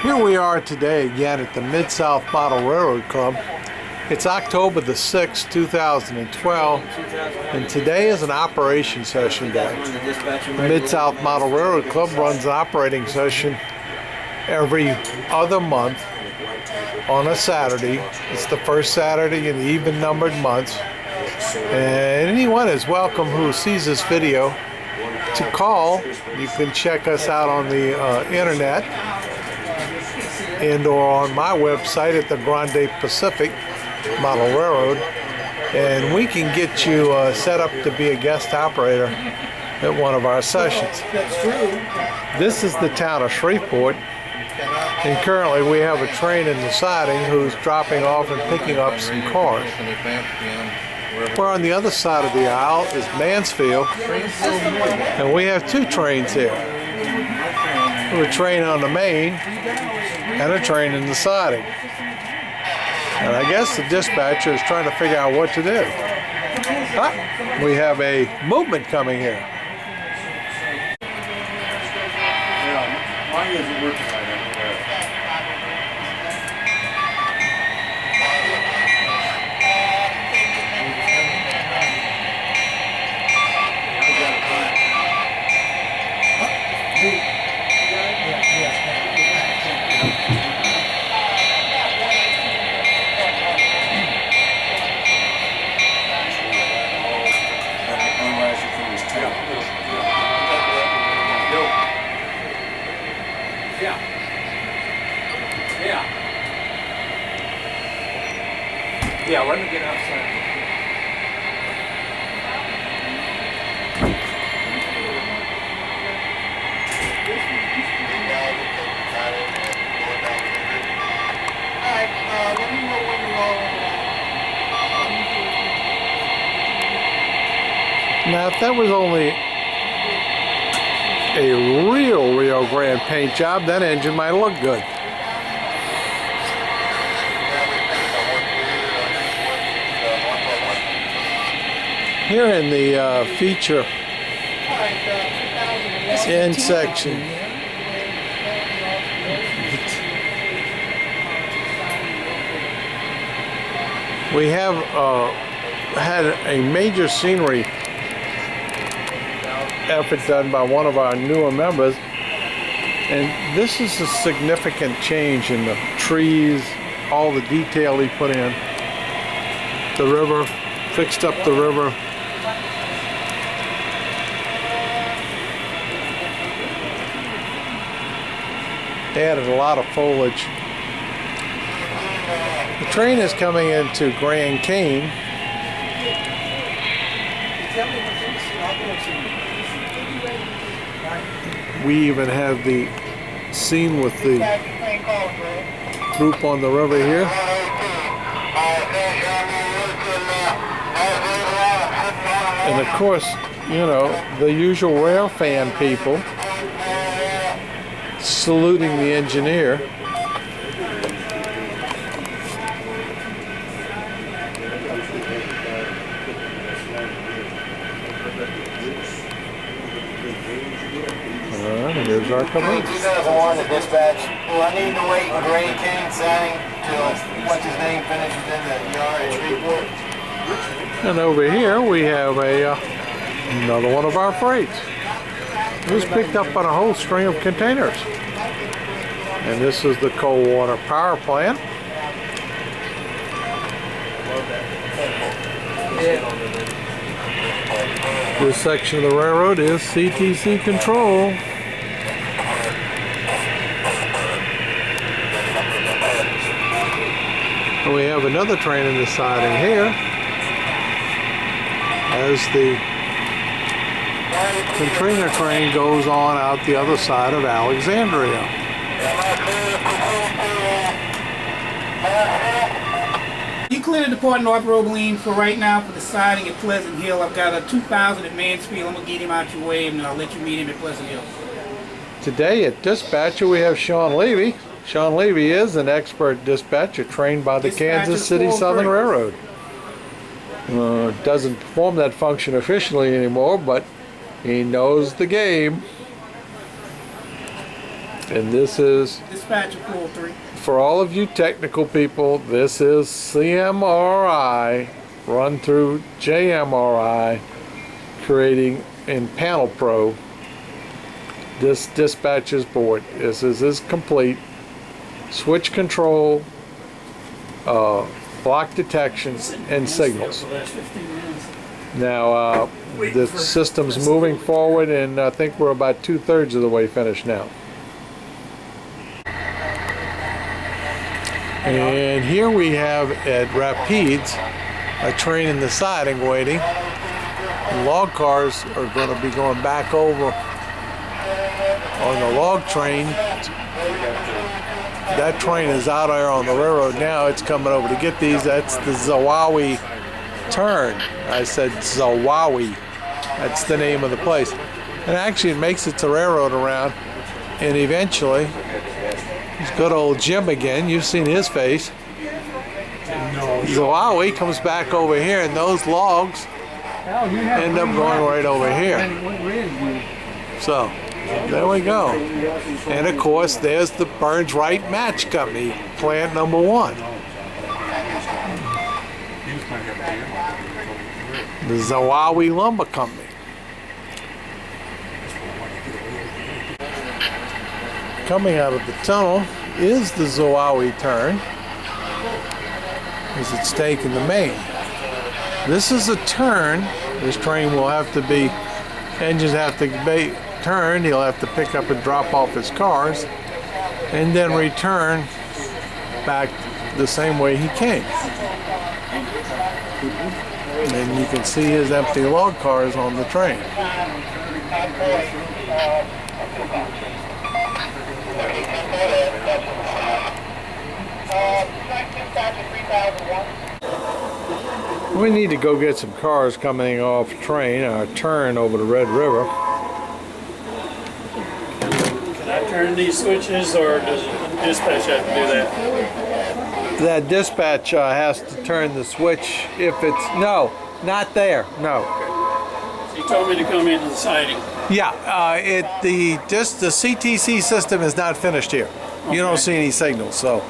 Here we are today again at the Mid-South Model Railroad Club. It's October the 6th, 2012, and today is an operation session day. The Mid-South Model Railroad Club runs an operating session every other month on a Saturday. It's the first Saturday in the even-numbered months, and anyone is welcome who sees this video to call. You can check us out on the internet and or on my website at the Grande Pacific Model Railroad, and we can get you set up to be a guest operator at one of our sessions. This is the town of Shreveport, and currently we have a train in the siding who's dropping off and picking up some cars. Where on the other side of the aisle is Mansfield, and we have two trains here. We have a train on the main and a train in the siding. And I guess the dispatcher is trying to figure out what to do. We have a movement coming here. Mine isn't working right now. Yeah, let me get outside. Now, if that was only a real Rio Grande paint job, that engine might look good. Here in the feature end section, we have had a major scenery effort done by one of our newer members, and this is a significant change in the trees, all the detail he put in. The river, fixed up the river. Added a lot of foliage. The train is coming into Grand Cane. We even have the scene with the group on the river here. And of course, you know, the usual rail fan people saluting the engineer. Alright, and there's our caboose. 2001 to dispatch. Well, I need to wait in Grand Cane siding till what's his name finishes in the yard at Shreveport. And over here we have another one of our freights. It was picked up on a whole string of containers. And this is the Coldwater Power Plant. This section of the railroad is CTC control. And we have another train in the siding here as the Katrina train goes on out the other side of Alexandria. You clear the departing North Rogaline for right now for the siding at Pleasant Hill. I've got a 2000 at Mansfield. I'm going to get him out your way and I'll let you meet him at Pleasant Hill. Today at Dispatcher we have Sean Levy. Sean Levy is an expert dispatcher trained by the Kansas City Southern Railroad. Doesn't perform that function officially anymore, but he knows the game. And this is, Dispatcher 403. for all of you technical people, this is CMRI run through JMRI, creating in Panel Pro this dispatcher's board. This is complete. Switch control, block detection, and signals. Now the system's moving forward, and I think we're about 2/3 of the way finished now. And here we have at Rapides a train in the siding waiting. Log cars are going to be going back over on the log train. That train is out there on the railroad now. It's coming over to get these. That's the Zawawi turn. I said Zawawi. That's the name of the place. And actually it makes it to railroad around, and eventually it's good old Jim again. You've seen his face. Zawawi comes back over here, and those logs end up going right over here. So there we go. And of course there's the Burns Wright Match Company, plant number 1. The Zawawi Lumber Company. Coming out of the tunnel is the Zawawi turn, as it's taking the main. This is a turn. This train will have to be, engines have to be turned. He'll have to pick up and drop off his cars, and then return back the same way he came. And you can see his empty log cars on the train. We need to go get some cars coming off train, our turn over the Red River. Can I turn these switches, or does the dispatch have to do that? That dispatch has to turn the switch if it's, no, not there, no. He told me to come into the siding. Yeah, the CTC system is not finished here. You don't see any signals, so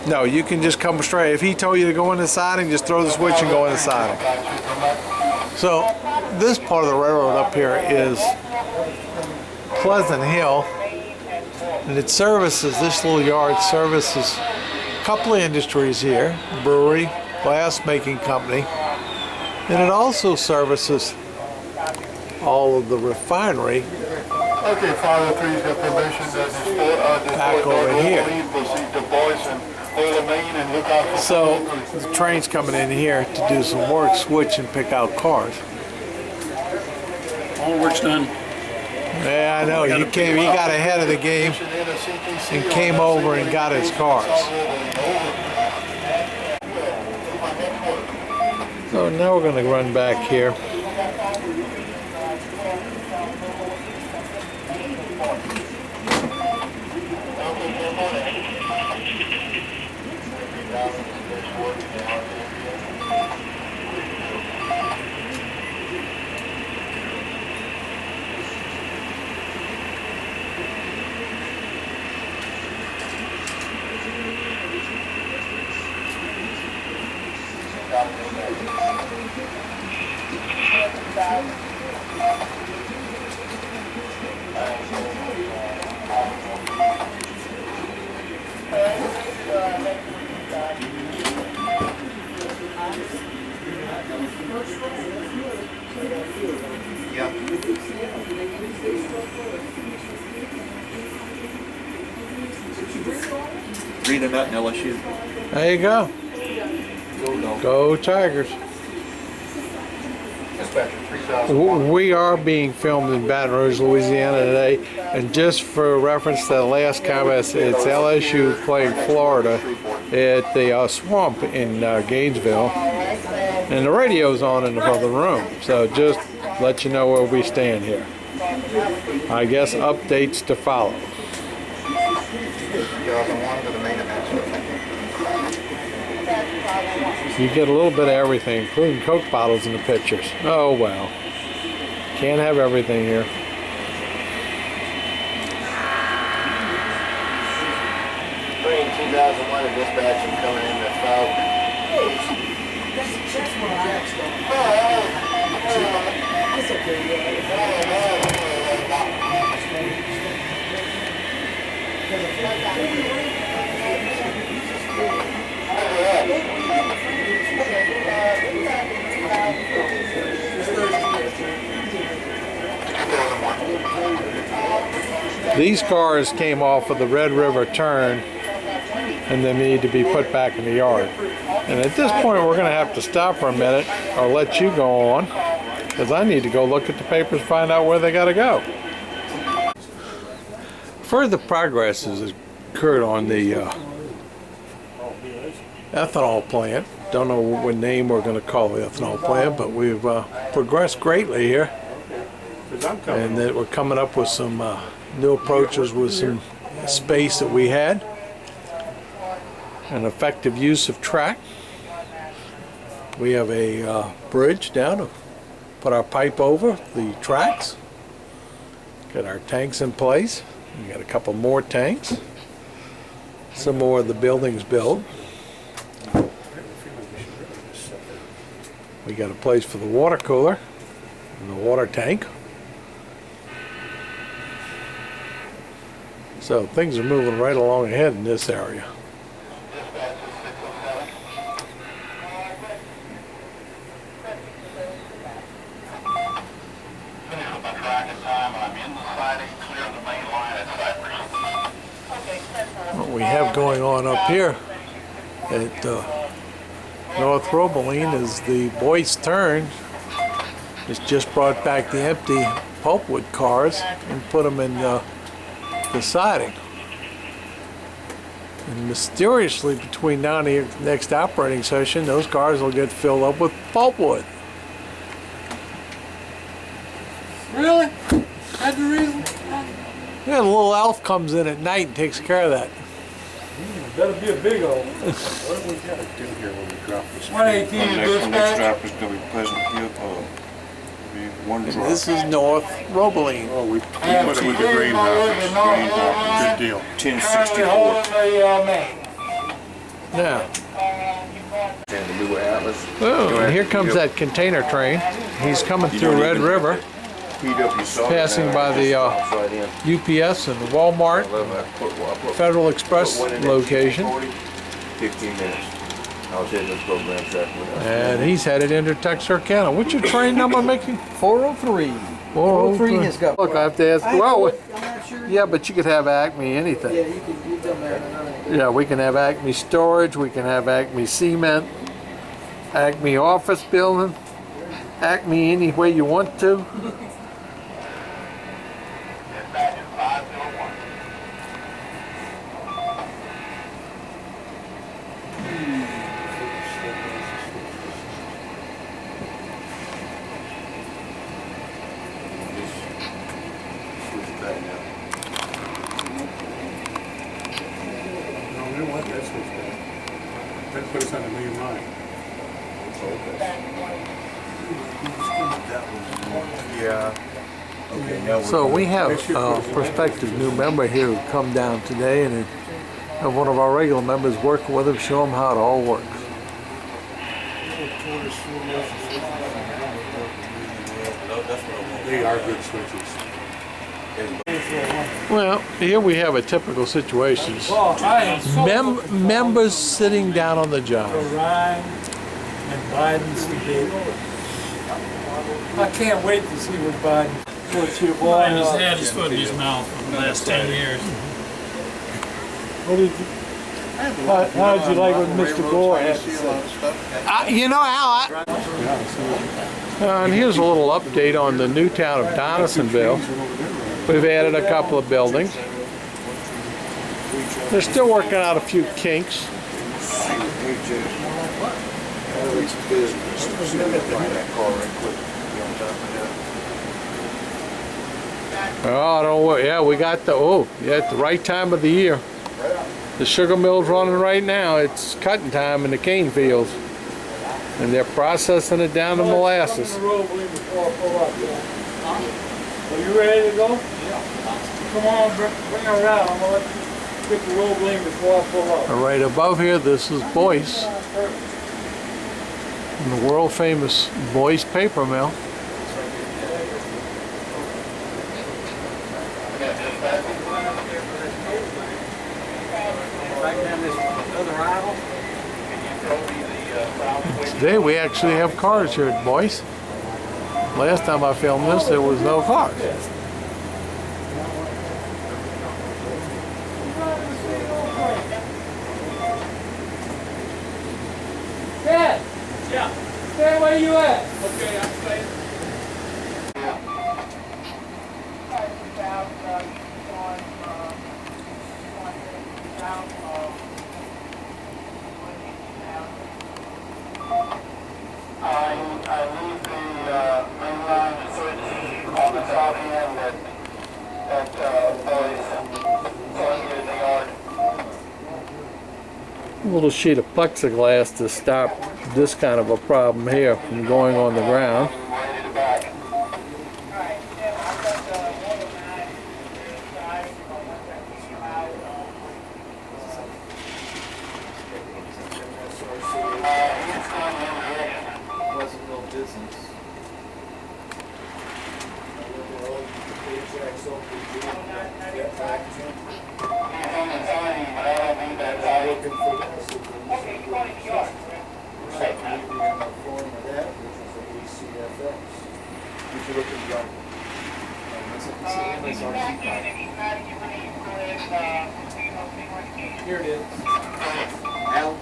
no, you can just come straight. If he told you to go in the siding, just throw the switch and go in the siding. So this part of the railroad up here is Pleasant Hill, and it services, this little yard services a couple of industries here, brewery, glass making company, and it also services all of the refinery. Okay, 503's got permission to Back over here. proceed to Boyce and Oil Main and look out for So the train's coming in here to do some work, switch and pick out cars. All work's done. Yeah, I know. He got ahead of the game and came over and got his cars. So now we're going to run back here. Reading that in LSU. There you go. Go Tigers. We are being filmed in Baton Rouge, Louisiana today, and just for reference to the last comments, it's LSU playing Florida at the Swamp in Gainesville, and the radio's on in the other room, so just let you know where we stand here. I guess updates to follow. You get a little bit of everything, including Coke bottles in the pictures. Oh well. Can't have everything here. 2001 and dispatch and coming in at 5. These cars came off of the Red River turn and they need to be put back in the yard. And at this point we're going to have to stop for a minute or let you go on, because I need to go look at the papers and find out where they got to go. Further progress has occurred on the ethanol plant. Don't know what name we're going to call the ethanol plant, but we've progressed greatly here. And that we're coming up with some new approaches with some space that we had. An effective use of track. We have a bridge down to put our pipe over the tracks. Got our tanks in place. We got a couple more tanks. Some more of the buildings built. We got a place for the water cooler and the water tank. So things are moving right along ahead in this area. What we have going on up here at North Roebeline is the Boyce Turn has just brought back the empty pulpwood cars and put them in the siding. And mysteriously, between now and the next operating session, those cars will get filled up with pulpwood. Really? That's the reason? Yeah, the little elf comes in at night and takes care of that. That'll be a big old. What do we gotta do here when we drop this? 118 Our next dispatch. drop is gonna be Pleasant Hill, be one drop. This is North Roebeline. Oh, we put it with the greenhouse, good deal. 1064. Yeah. And the new Atlas. Oh, and here comes that container train. He's coming through Red River, passing by the UPS and Walmart Federal Express location. 15 minutes. I was heading the program track with us. And he's headed into Texarkana. What's your train number, Mickey? 403. 403 has got. Look, I have to ask. Well, yeah, but you could have Acme anything. Yeah, you've done that another. Yeah, we can have Acme Storage, we can have Acme Cement, Acme Office Building, Acme any way you want to. That put us on a million miles. Yeah. Okay, now we're So we have a prospective new member here who come down today, and have one of our regular members working with him, show him how it all works. They are good switches. Well, here we have a typical situation. I am so Members sitting down on the job. Ryan and Biden's debate. I can't wait to see what Biden. Biden's had his foot in his mouth for the last 10 years. What did you? How did you like what Mr. Gore had to say? You know, Al, and here's a little update on the new town of Donaldsonville. We've added a couple of buildings. They're still working out a few kinks. Oh, don't worry. Yeah, we got the, at the right time of the year. The sugar mill's running right now. It's cutting time in the cane fields. And they're processing it down to molasses. Are you ready to go? Come on, bring her out. I'm gonna let you get the roll gleam before I pull up. Right above here, this is Boyce. And the world famous Boyce paper mill. Today we actually have cars here at Boyce. Last time I filmed this, there was no cars. Dad! Yeah. Dad, where you at? Okay, I'm staying. I leave the main line and switch on the south end at Boyce, so I can get in the yard. A little sheet of plexiglass to stop this kind of a problem here from going on the ground. Ready to back. Wasn't no business. Here it is. Al?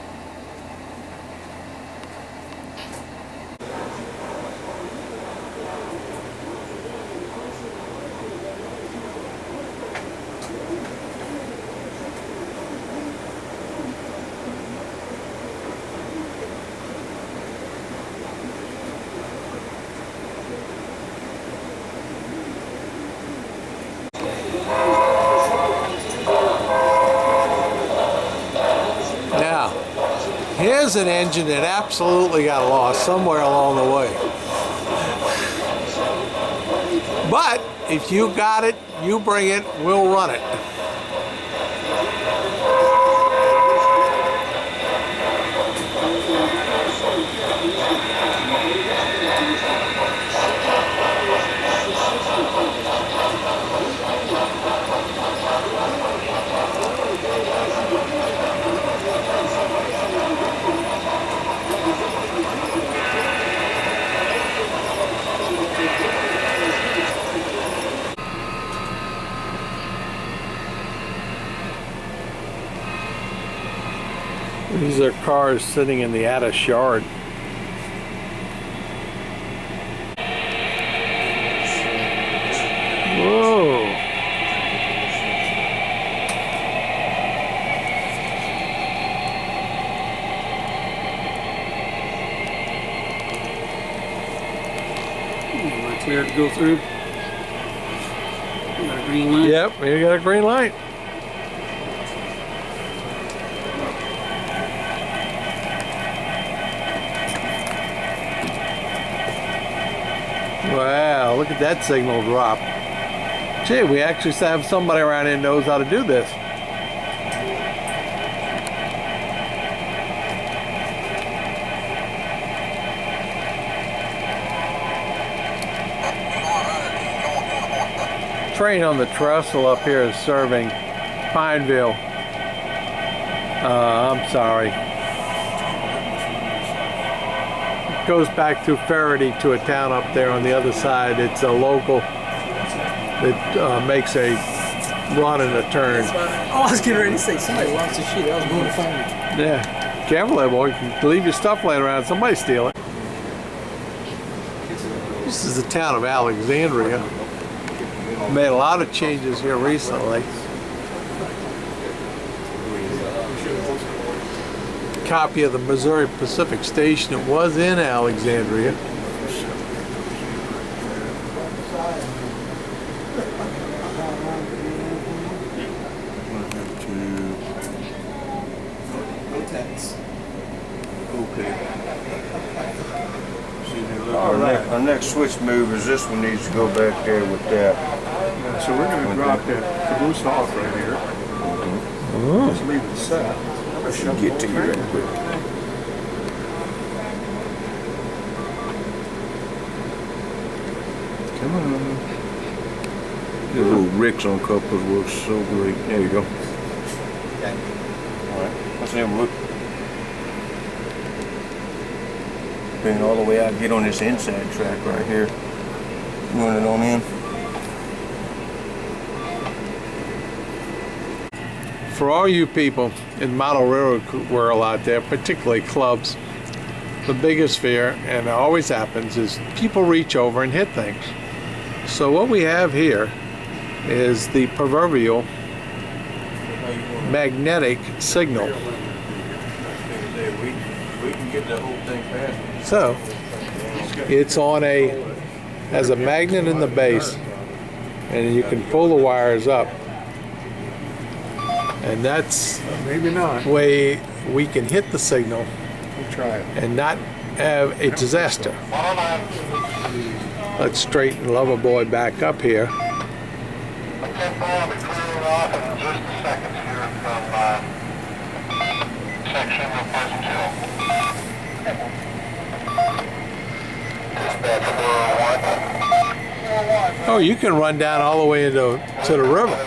Now, here's an engine that absolutely got lost somewhere along the way. But if you got it, you bring it, we'll run it. These are cars sitting in the Addis yard. Whoa. Am I clear to go through? Got a green light? Yep, you got a green light. Wow, look at that signal drop. Gee, we actually have somebody around here who knows how to do this. Train on the trestle up here is serving Pineville. I'm sorry. It goes back through Faraday to a town up there on the other side. It's a local that makes a run and a turn. Oh, I was getting ready to say somebody lost the shit. I was going to find it. Yeah, careful there, boy. You can leave your stuff laying around. Somebody steal it. This is the town of Alexandria. Made a lot of changes here recently. Copy of the Missouri Pacific Station. It was in Alexandria. Our next switch move is this one needs to go back there with that. So we're going to drop that caboose off right here. Just leave it set. Get to you right quick. Come on. The little Ricks on couples works so great. There you go. Alright, let's have a look. Bring it all the way out, get on this inside track right here. Run it on in. For all you people in model railroad world out there, particularly clubs, the biggest fear, and it always happens, is people reach over and hit things. So what we have here is the proverbial magnetic signal. We can get the whole thing past. So it's on has a magnet in the base, and you can pull the wires up, and that's Maybe not. the way we can hit the signal We'll try it. and not have a disaster. Let's straighten Loverboy back up here. Okay, Paul, I'll be clearing off in just a second here from section of Pleasant Hill. Dispatch 401. Oh, you can run down all the way to the river.